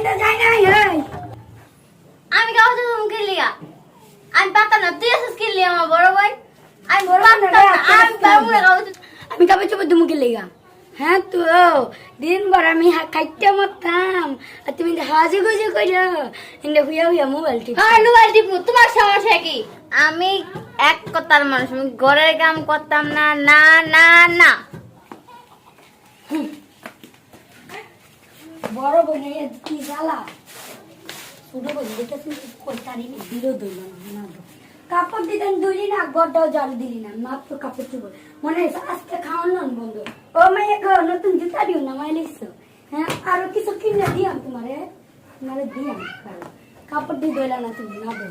তো যাই নাই এই আমি কাউ তো মুখে লিয়া আমি পাতা না তুই এসে স্কিল লিয়া আমার বড় ভাই আমি বড় পাতা না, আমি বাবুরে কাউ আমি কবে চুপ তুমি লেগা হ্যাঁ তো দিন ভর আমি খাইতে মতাম আর তুমি হাজি গুজি কইলো ইন্দে হুইয়া হুইয়া মোবাইল টিপ আর মোবাইল টিপু তোমার সমস্যা কি আমি এক কথার মানুষ আমি ঘরের কাম করতাম না না না না বড় বোনের কি জ্বালা ছোট বোন দেখে তুই কইতারি বিরোধ হইল না কাপড় দিতেন দুইলি না গড্ডাও জাল দিলি না মাত্র কাপড় চুপড় মনে হয় আজকে খাওয়ান বন্ধু ও মাইয়া নতুন জুতা দিও না মাই লিখছো হ্যাঁ আরো কিছু কিনে দিয়াম তোমারে দিয়াম কাপড় দিয়ে দইলা না তুমি না দো